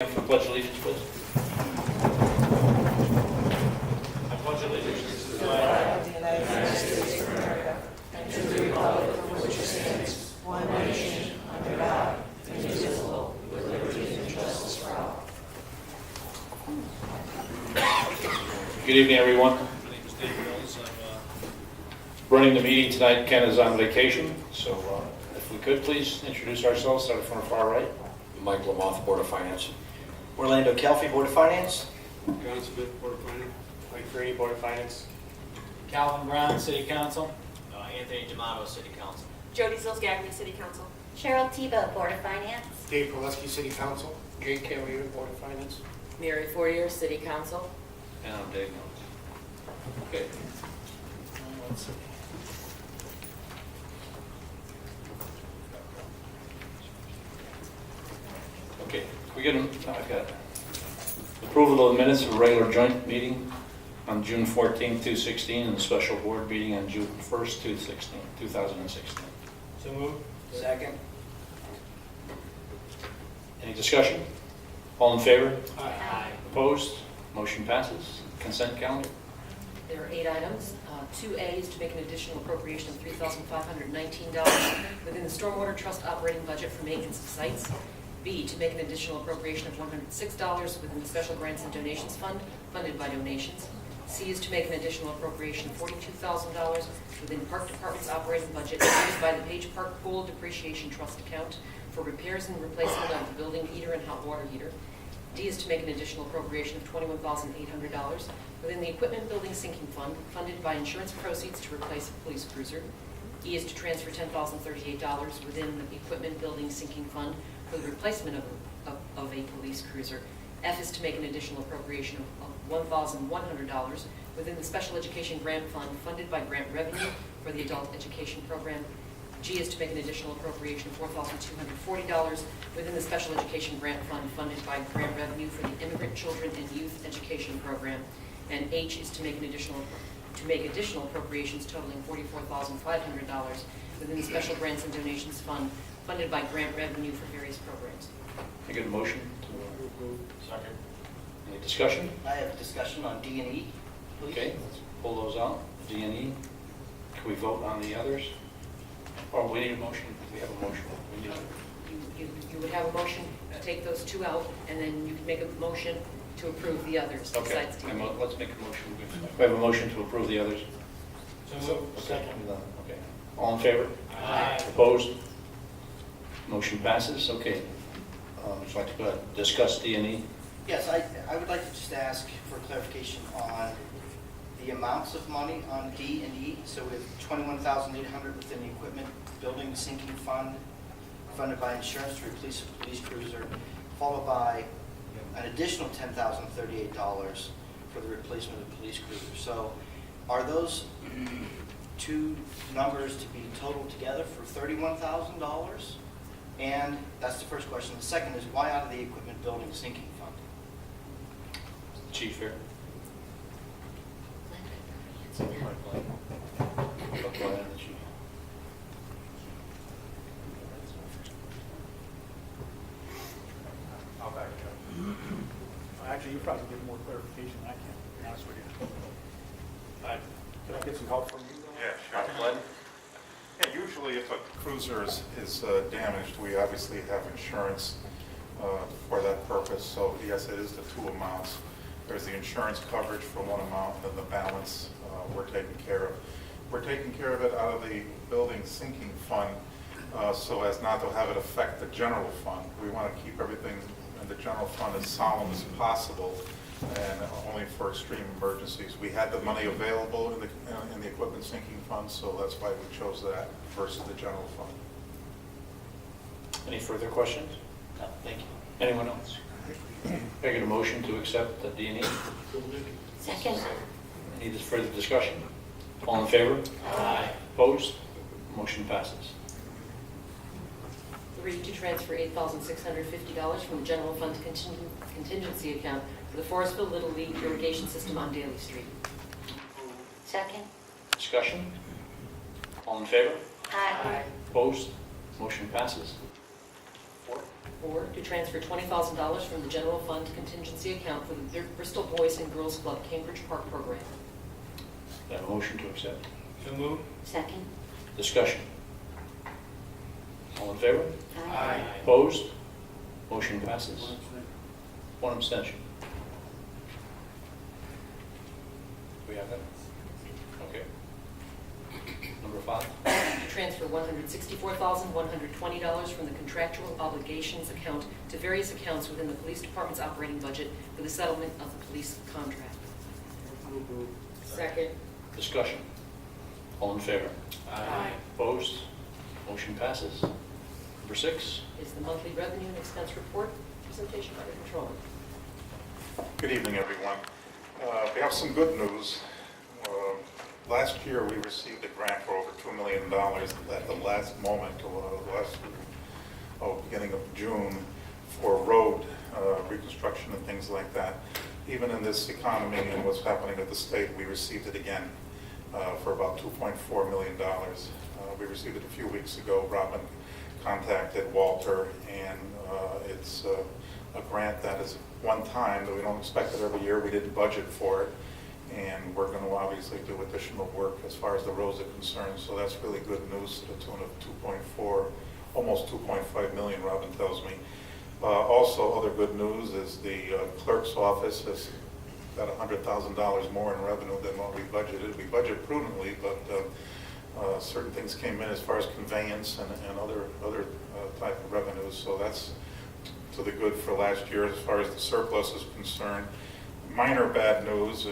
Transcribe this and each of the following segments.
For pledge allegiance, please. I pledge allegiance to the flag of the United States of America and to the republic for which it stands, one nation, under God, indivisible, with liberty and justice for all. Good evening, everyone. My name is Dave Mills. I'm running the meeting tonight. Ken is on vacation, so if we could please introduce ourselves. Start from the far right. Mike Lamoth, Board of Finance. Orlando Kelfi, Board of Finance. John Smith, Board of Finance. Mike Free, Board of Finance. Calvin Brown, City Council. Anthony D'Amato, City Council. Jody Sills-Gagne, City Council. Cheryl Tebow, Board of Finance. Dave Proleski, City Council. Jake Cavalier, Board of Finance. Mary Fourier, City Council. And I'm Dave Mills. Okay. Let's see. Okay, we get them. I've got approval of the minutes of a regular joint meeting on June 14th, 2016, and a special board meeting on June 1st, 2016. So moved. Second. Any discussion? All in favor? Aye. Opposed? Motion passes. Consent calendar. There are 8 items. 2A is to make an additional appropriation of $3,519 within the Stormwater Trust operating budget for maintenance of sites. B, to make an additional appropriation of $106 within the Special Grants and Donations Fund, funded by donations. C is to make an additional appropriation of $42,000 within Park Department's operating budget used by the Page Park Pool Depreciation Trust account for repairs and replacement of the building heater and hot water heater. D is to make an additional appropriation of $21,800 within the Equipment Building Sinking Fund, funded by insurance proceeds to replace a police cruiser. E is to transfer $10,038 within the Equipment Building Sinking Fund for the replacement of a police cruiser. F is to make an additional appropriation of $1,100 within the Special Education Grant Fund, funded by grant revenue for the adult education program. G is to make an additional appropriation of $4,240 within the Special Education Grant Fund, funded by grant revenue for the Immigrant Children and Youth Education Program. And H is to make additional appropriations totaling $44,500 within the Special Grants and Donations Fund, funded by grant revenue for various programs. I get a motion to approve. Second. Any discussion? I have discussion on D and E, please. Okay, let's pull those out. D and E. Can we vote on the others? Or we need a motion? We have a motion. We need You would have a motion to take those 2 out, and then you can make a motion to approve the others Okay, besides D and E. let's make a motion. We have a motion to approve the others. So moved. Second. Okay. All in favor? Aye. Opposed? Motion passes. Okay. Would you like to go ahead and discuss D and E? Yes, I would like to just ask for clarification on the amounts of money on D and E. So we have $21,800 within the Equipment Building Sinking Fund, funded by insurance to replace a police cruiser, followed by an additional $10,038 for the replacement of the police cruiser. So are those 2 numbers to be totaled together for $31,000? And that's the first question. The second is, why out of the Equipment Building Sinking Fund? Chief here. I'll back it up. Actually, you probably get more clarification than I can, to be honest with you. Can I get some help from you? Yeah, sure. Yeah, usually if a cruiser is damaged, we obviously have insurance for that purpose. So yes, it is the 2 amounts. There's the insurance coverage for one amount, and then the balance we're taking care of. We're taking care of it out of the building sinking fund so as not to have it affect the general fund. We want to keep everything in the general fund as solemn as possible, and only for extreme emergencies. We had the money available in the equipment sinking fund, so that's why we chose that versus the general fund. Any further questions? No, thank you. Anyone else? Can I get a motion to accept the D and E? Second. Any further discussion? All in favor? Aye. Opposed? Motion passes. 3, to transfer $8,650 from the general fund contingency account for the Forestville Little League irrigation system on Daly Street. Second. Discussion? All in favor? Aye. Opposed? Motion passes. 4. 4, to transfer $20,000 from the general fund contingency account for the Bristol Boys and Girls Club Cambridge Park program. Do I have a motion to accept? So moved. Second. Discussion. All in favor? Aye. Opposed? Motion passes. One abstention. Do we have that? Okay. Number 5. To transfer $164,120 from the contractual obligations account to various accounts within the police department's operating budget for the settlement of the police contract. Second. Discussion. All in favor? Aye. Opposed? Motion passes. Number 6. Is the monthly revenue and expense report presentation by the Comptroller. Good evening, everyone. We have some good news. Last year, we received a grant for over $2 million at the last moment, beginning of June, for road reconstruction and things like that. Even in this economy and what's happening at the state, we received it again for about $2.4 million. We received it a few weeks ago. Robin contacted Walter, and it's a grant that is one time, that we don't expect it every year. We didn't budget for it, and we're going to obviously do additional work as far as the roads are concerned. So that's really good news, to the tune of 2.4, almost 2.5 million, Robin tells me. Also, other good news is the clerk's office has got $100,000 more in revenue than what we budgeted. We budget prudently, but certain things came in as far as conveyance and other type of revenues. So that's to the good for last year as far as the surplus is concerned. Minor bad news,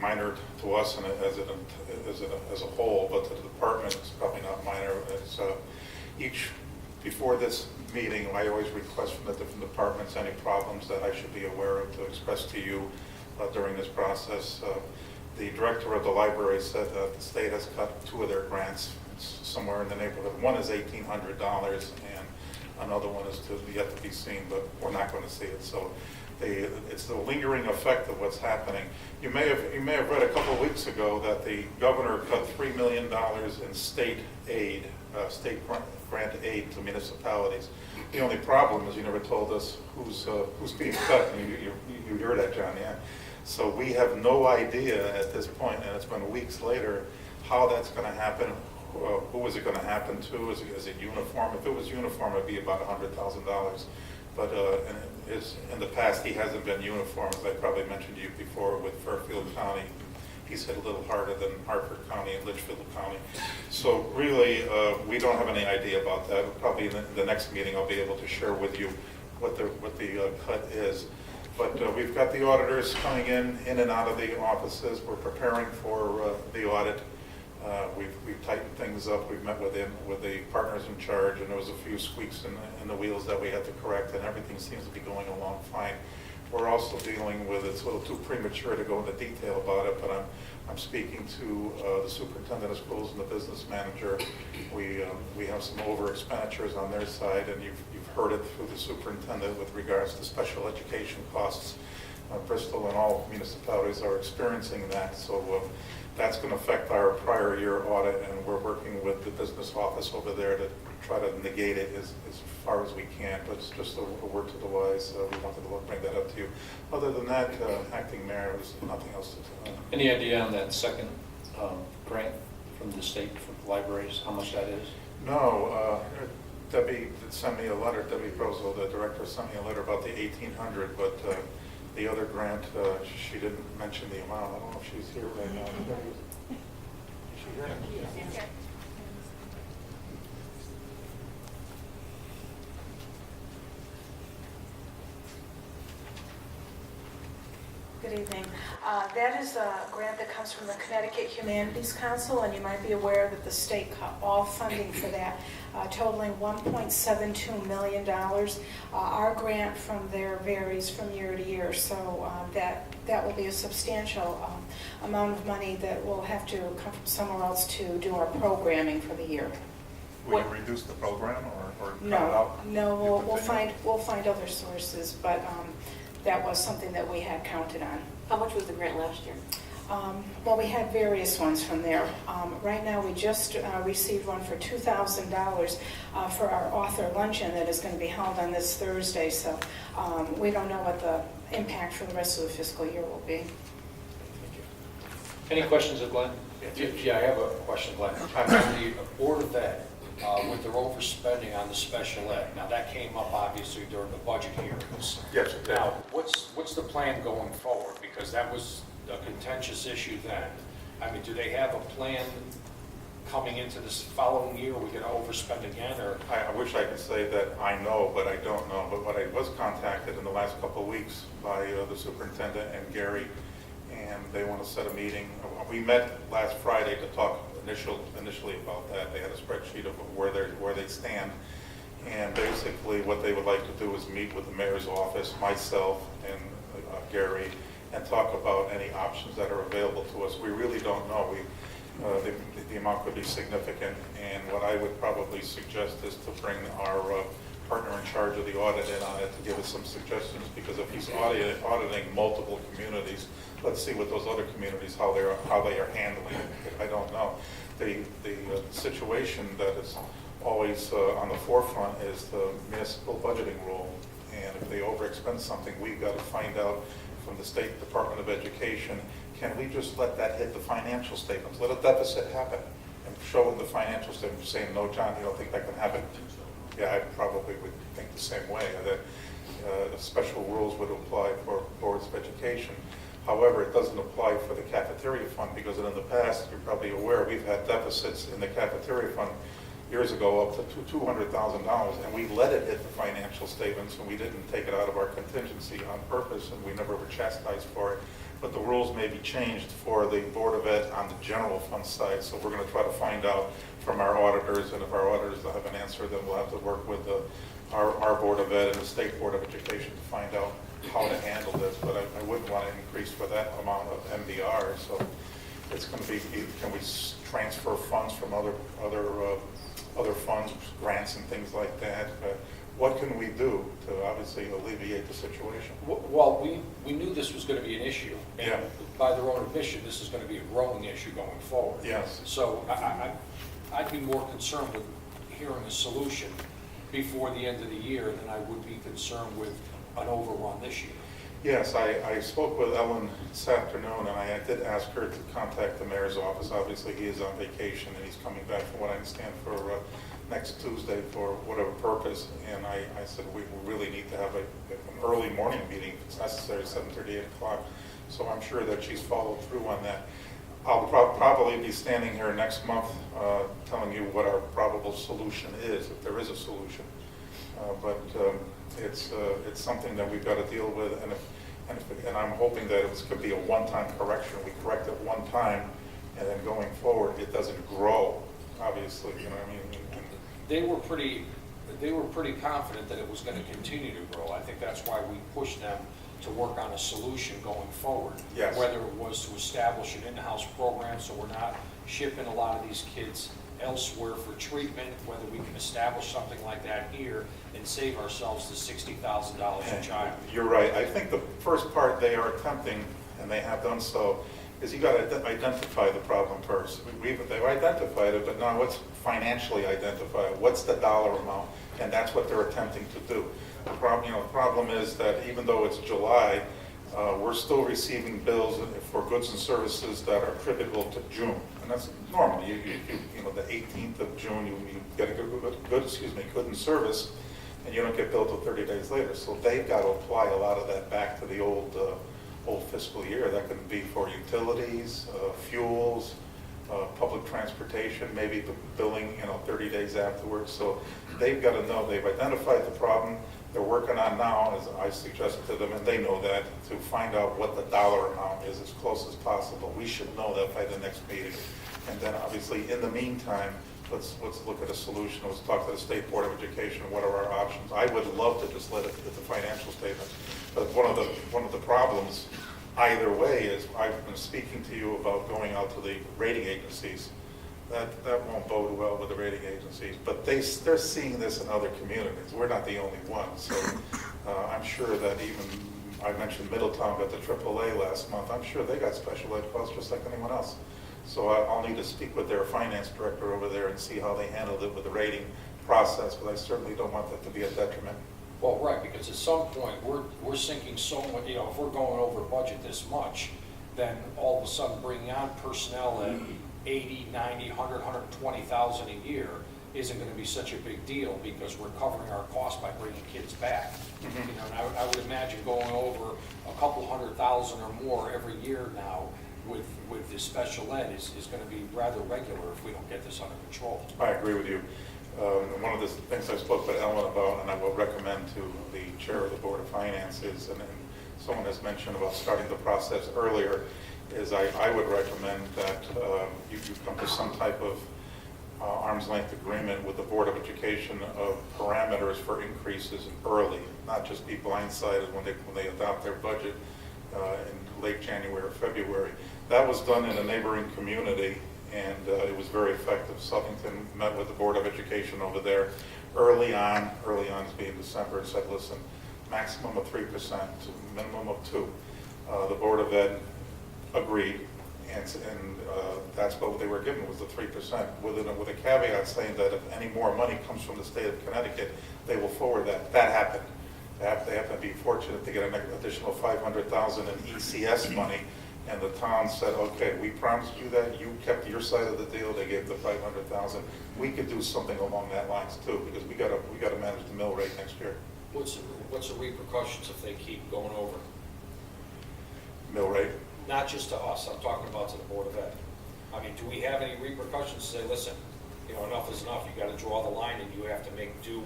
minor to us and as a whole, but to the department it's probably not minor. It's before this meeting, I always request from the different departments any problems that I should be aware of to express to you during this process. The director of the library said that the state has cut 2 of their grants. It's somewhere in the neighborhood. One is $1,800 and another one is yet to be seen, but we're not going to see it. So it's the lingering effect of what's happening. You may have read a couple of weeks ago that the governor cut $3 million in state aid, state grant aid to municipalities. The only problem is you never told us who's being cut. You heard that, John, yeah? So we have no idea at this point, and it's been weeks later, how that's going to happen. Who is it going to happen to? Is it uniform? If it was uniform, it'd be about $100,000. But in the past, he hasn't been uniform, as I probably mentioned to you before, with Fairfield County. He's hit a little harder than Hartford County and Litchfield County. So really, we don't have any idea about that. Probably in the next meeting, I'll be able to share with you what the cut is. But we've got the auditors coming in and out of the offices. We're preparing for the audit. We've tightened things up. We've met with the partners in charge, and there was a few squeaks in the wheels that we had to correct, and everything seems to be going along fine. We're also dealing with, it's a little too premature to go into detail about it, but I'm speaking to the superintendent of schools and the business manager. We have some over expenditures on their side, and you've heard it through the superintendent with regards to special education costs. Bristol and all municipalities are experiencing that, so that's going to affect our prior year audit, and we're working with the business office over there to try to negate it as far as we can, but it's just a word to the wise. We wanted to bring that up to you. Other than that, acting mayor, there's nothing else to tell. Any idea on that second grant from the state for the libraries, how much that is? No, Debbie did send me a letter. Debbie Brozo, the director, sent me a letter about the 1,800, but the other grant, she didn't mention the amount. I don't know if she's here right now. Is she here? Yes. Good evening. That is a grant that comes from the Connecticut Humanities Council, and you might be aware that the state cut all funding for that, totaling $1.72 million. Our grant from there varies from year to year, so that will be a substantial amount of money that will have to come from somewhere else to do our programming for the year. Will you reduce the program or cut it No, out? no, we'll find other sources, but that was something that we had counted on. How much was the grant last year? Well, we had various ones from there. Right now, we just received one for $2,000 for our author luncheon that is going to be held on this Thursday, so we don't know what the impact for the rest of the fiscal year will be. Any questions of Glenn? Yeah, I have a question, Glenn. On the Board of Ed, with their overspending on the special ed, now that came up obviously during the budget hearings. Yes, it did. Now, what's the plan going forward? Because that was a contentious issue then. I mean, do they have a plan coming into this following year? Are we going to overspend again, or? I wish I could say that I know, but I don't know. But what I was contacted in the last couple of weeks by the superintendent and Gary, and they want to set a meeting. We met last Friday to talk initially about that. They had a spreadsheet of where they stand, and basically what they would like to do is meet with the mayor's office, myself, and Gary, and talk about any options that are available to us. We really don't know. The amount could be significant, and what I would probably suggest is to bring our partner in charge of the audit in on it to give us some suggestions, because if he's auditing multiple communities, let's see what those other communities, how they are handling it. I don't know. The situation that is always on the forefront is the municipal budgeting rule, and if they overexpend something, we've got to find out from the State Department of Education, can we just let that hit the financial statements? Let a deficit happen and show in the financial statements saying, no, John, you don't think that can happen? Yeah, I probably would think the same way, that special rules would apply for boards of education. However, it doesn't apply for the cafeteria fund, because in the past, you're probably aware, we've had deficits in the cafeteria fund years ago up to $200,000, and we let it hit the financial statements, and we didn't take it out of our contingency on purpose, and we never were chastised for it. But the rules may be changed for the Board of Ed on the general fund side, so we're going to try to find out from our auditors, and if our auditors don't have an answer, then we'll have to work with our Board of Ed and the State Board of Education to find out how to handle this. But I wouldn't want to increase for that amount of MDR, so it's going to be, can we transfer funds from other funds, grants and things like that? What can we do to obviously alleviate the situation? Well, we knew this was going to be an issue. And Yeah. by their own admission, this is going to be a growing issue going forward. Yes. So I'd be more concerned with hearing a solution before the end of the year than I would be concerned with an overrun this year. Yes, I spoke with Ellen this afternoon, and I did ask her to contact the mayor's office. Obviously, he is on vacation, and he's coming back, from what I understand, for next Tuesday for whatever purpose. And I said, we really need to have an early morning meeting, if it's necessary, 7:30, 8 o'clock. So I'm sure that she's followed through on that. I'll probably be standing here next month telling you what our probable solution is, if there is a solution. But it's something that we've got to deal with, and I'm hoping that it could be a one-time correction. We correct it one time, and then going forward, it doesn't grow, obviously, you know what I mean? They were pretty confident that it was going to continue to grow. I think that's why we pushed them to work on a solution going forward. Yes. Whether it was to establish an in-house program so we're not shipping a lot of these kids elsewhere for treatment, whether we can establish something like that here and save ourselves the $60,000 a child. You're right. I think the first part they are attempting, and they have done so, is you got to identify the problem first. They've identified it, but now let's financially identify it. What's the dollar amount? And that's what they're attempting to do. The problem is that even though it's July, we're still receiving bills for goods and services that are attributable to June, and that's normal. You know, the 18th of June, you get a good and service, and you don't get billed till 30 days later. So they've got to apply a lot of that back to the old fiscal year. That could be for utilities, fuels, public transportation, maybe the billing, 30 days afterwards. So they've got to know they've identified the problem. They're working on now, as I suggested to them, and they know that, to find out what the dollar amount is as close as possible. We should know that by the next meeting. And then obviously, in the meantime, let's look at a solution. Let's talk to the State Board of Education. What are our options? I would love to just let it hit the financial statement. But one of the problems either way is, I've been speaking to you about going out to the rating agencies. That won't bode well with the rating agencies, but they're seeing this in other communities. We're not the only ones, so I'm sure that even I mentioned Middletown got the AAA last month. I'm sure they got special ed costs just like anyone else. So I'll need to speak with their finance director over there and see how they handled it with the rating process, but I certainly don't want that to be a detriment. Well, right, because at some point, we're sinking so much, you know, if we're going over budget this much, then all of a sudden bringing on personnel at 80, 90, 100, 120,000 a year isn't going to be such a big deal because we're covering our costs by bringing kids back. You know, and I would imagine going over a couple 100,000 or more every year now with this special ed is going to be rather regular if we don't get this under control. I agree with you. One of the things I spoke with Ellen about, and I will recommend to the chair of the Board of Finance is, and someone has mentioned about starting the process earlier, is I would recommend that you come to some type of arm's length agreement with the Board of Education of parameters for increases early, not just be blindsided when they adopt their budget in late January or February. That was done in a neighboring community, and it was very effective. Southington met with the Board of Education over there early on being December, and said, listen, maximum of 3% to minimum of 2%. The Board of Ed agreed, and that's what they were given, was the 3%, with a caveat saying that if any more money comes from the state of Connecticut, they will forward that. That happened. They have to be fortunate to get an additional $500,000 in ECS money, and the town said, okay, we promised you that, you kept your side of the deal, they gave the $500,000. We could do something along that lines too, because we got to manage the mill rate next year. What's the repercussions if they keep going over? Mill rate. Not just to us, I'm talking about to the Board of Ed. I mean, do we have any repercussions to say, listen, you know, enough is enough, you got to draw the line and you have to make do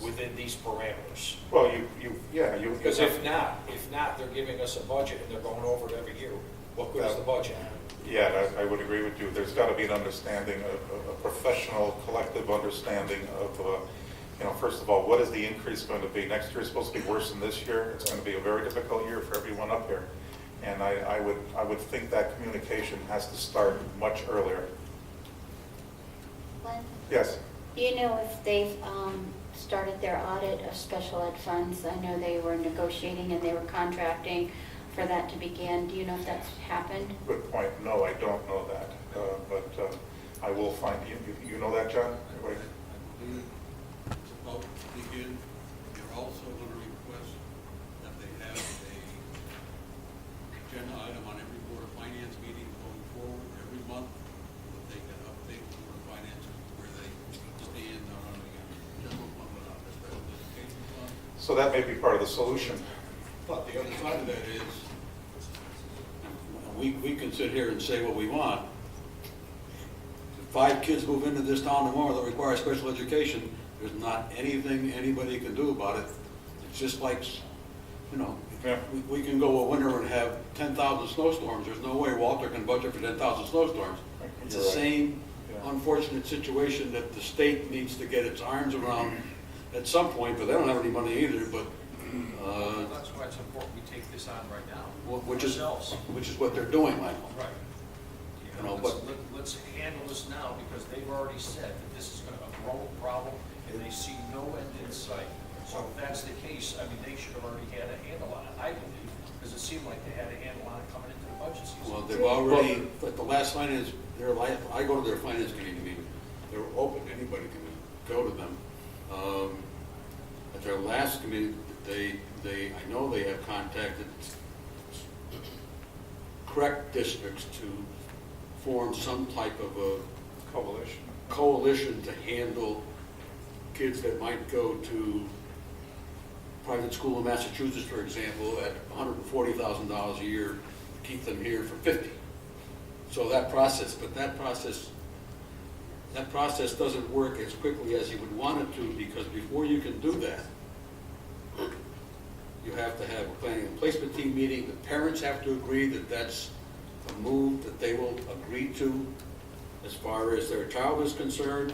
within these parameters? Well, Because if not, they're giving us a budget and they're going over it every year. What good is the budget? Yeah, I would agree with you. There's got to be an understanding, a professional, collective understanding of, you know, first of all, what is the increase going to be? Next year is supposed to be worse than this year. It's going to be a very difficult year for everyone up here. And I would think that communication has to start much earlier. Glenn, Yes. do you know if they've started their audit of special ed funds? I know they were negotiating and they were contracting for that to begin. Do you know if that's happened? Good point. No, I don't know that. But I will find, you know that, John? Wait. I believe it's about to begin. You're also going to request that they have a agenda item on every Board of Finance meeting going forward every month, so that they can update the Board of Finance where they stand on the general fund without the special education fund. So that may be part of the solution. But the other side of that is, we can sit here and say what we want. If 5 kids move into this town tomorrow that require special education, there's not anything anybody can do about it. It's just like, you know, Yeah. we can go a winter and have 10,000 snowstorms. There's no way Walter can budget for 10,000 snowstorms. It's the You're right. same Yeah. unfortunate situation that the state needs to get its arms around at some point, but they don't have any money either, but That's why it's important we take this on right now. which is Ourselves. what they're doing, Michael. Right. You know, Let's handle this now, because they've already said that this is going to grow a problem, and they see no end in sight. So if that's the case, I mean, they should have already had a handle on it, I believe, because it seemed like they had a handle on it coming into the budget season. Well, they've already, at the last finance, I go to their finance committee meeting, they're open, anybody can go to them. At their last committee, I know they have contacted correct districts to form some type of a coalition to handle kids that might go to private school in Massachusetts, for example, at $140,000 a year, keep them here for $50,000. So that process doesn't work as quickly as you would want it to, because before you can do that, you have to have a planning and placement team meeting. The parents have to agree that that's a move that they will agree to as far as their child is concerned.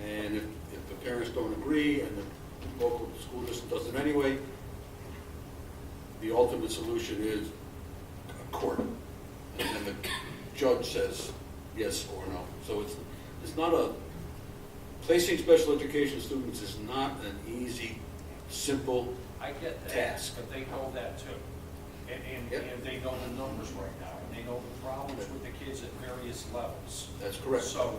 And if the parents don't agree and the local school district does it anyway, the ultimate solution is a court. And then the judge says yes or no. So it's not placing special education students is not an easy, simple I get that, task. but they know that too. And they know the numbers right now, and they know the problems with the kids at various levels. That's correct. So,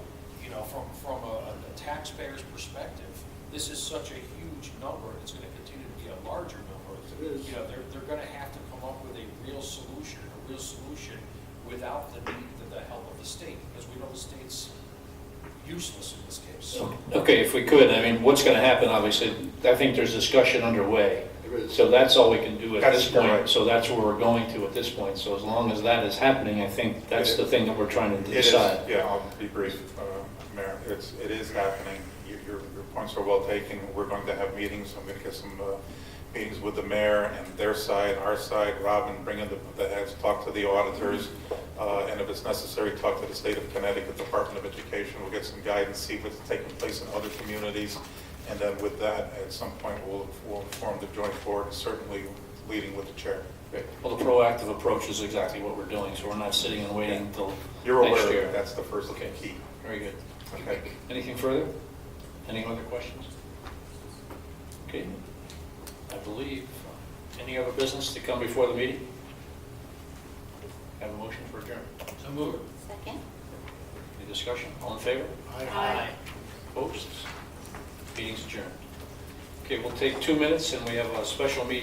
from a taxpayer's perspective, this is such a huge number, and it's gonna continue to be a larger number. It is. They're gonna have to come up with a real solution without the need, the help of the state, because we know the state's useless in this case. Okay, if we could, I mean, what's going to happen, obviously, I think there's discussion underway. There is. So that's all we can do at That's this point. correct. So that's where we're going to at this point. So as long as that is happening, I think that's the thing that we're trying to It is, decide. yeah, I'll be brief, Mayor. It is happening. Your points are well taken. We're going to have meetings. I'm going to get some meetings with the mayor and their side, our side. Robin, bring in the heads, talk to the auditors, and if it's necessary, talk to the state of Connecticut Department of Education. We'll get some guidance, see what's taking place in other communities. And then with that, at some point, we'll form the joint board, certainly leading with the chair. Great. Well, the proactive approach is exactly what we're doing, so we're not sitting and waiting until You're next aware year. that that's the first Okay. key. Very good. Okay. Anything further? Any other questions? Okay. I believe, any other business to come before the meeting? Have a motion for adjournment. So moved. Second? Any discussion? All in favor? Aye. Opposed? Meeting's adjourned. Okay, we'll take 2 minutes and we have a special meeting.